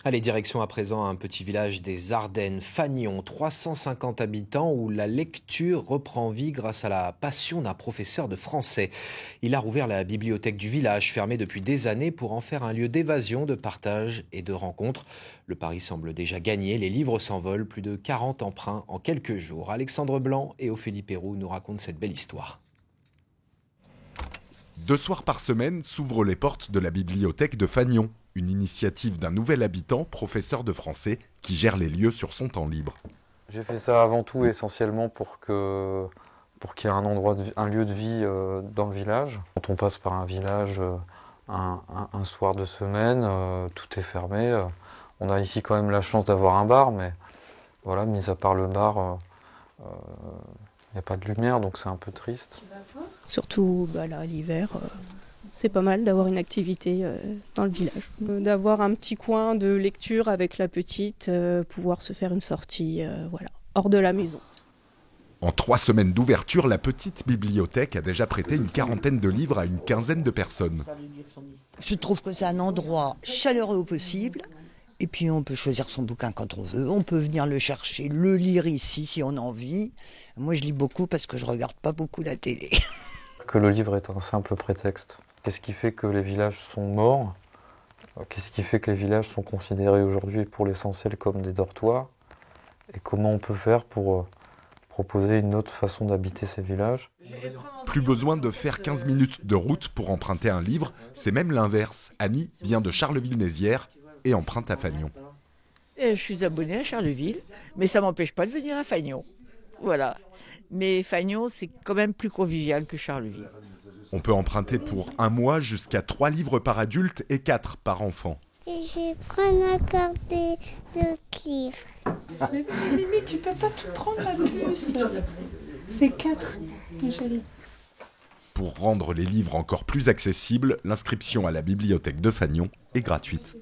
Allez, direction à présent un petit village des Ardennes, Fagnon, 350 habitants, où la lecture reprend vie grâce à la passion d'un professeur de français. Il a rouvert la bibliothèque du village, fermée depuis des années, pour en faire un lieu d'évasion, de partage et de rencontre. Le pari semble déjà gagné, les livres s'envolent, plus de 40 emprunts en quelques jours. Alexandre Blanc et Ophélie Perroux nous racontent cette belle histoire. 2 soirs par semaine s'ouvrent les portes de la bibliothèque de Fagnon, une initiative d'un nouvel habitant, professeur de français, qui gère les lieux sur son temps libre. J'ai fait ça avant tout essentiellement pour qu'il y ait un endroit, un lieu de vie dans le village. Quand on passe par un village un soir de semaine, tout est fermé. On a ici quand même la chance d'avoir un bar, mais voilà, mis à part le bar, il n'y a pas de lumière, donc c'est un peu triste. Surtout là, l'hiver, c'est pas mal d'avoir une activité dans le village. D'avoir un petit coin de lecture avec la petite, pouvoir se faire une sortie hors de la maison. En 3 semaines d'ouverture, la petite bibliothèque a déjà prêté une quarantaine de livres à une quinzaine de personnes. Je trouve que c'est un endroit chaleureux au possible. Et puis on peut choisir son bouquin quand on veut, on peut venir le chercher, le lire ici si on a envie. Moi je lis beaucoup parce que je regarde pas beaucoup la télé. Que le livre est un simple prétexte. Qu'est-ce qui fait que les villages sont morts? Qu'est-ce qui fait que les villages sont considérés aujourd'hui pour l'essentiel comme des dortoirs? Et comment on peut faire pour proposer une autre façon d'habiter ces villages? Plus besoin de faire 15 minutes de route pour emprunter un livre, c'est même l'inverse. Annie vient de Charleville-Mézières et emprunte à Fagnon. Je suis abonnée à Charleville, mais ça ne m'empêche pas de venir à Fagnon. Voilà. Mais Fagnon, c'est quand même plus convivial que Charleville. On peut emprunter pour 1 mois jusqu'à 3 livres par adulte et 4 par enfant. Et je vais prendre encore d'autres livres. Mais tu peux pas tout prendre à plus. C'est 4, ma chérie. Pour rendre les livres encore plus accessibles, l'inscription à la bibliothèque de Fagnon est gratuite.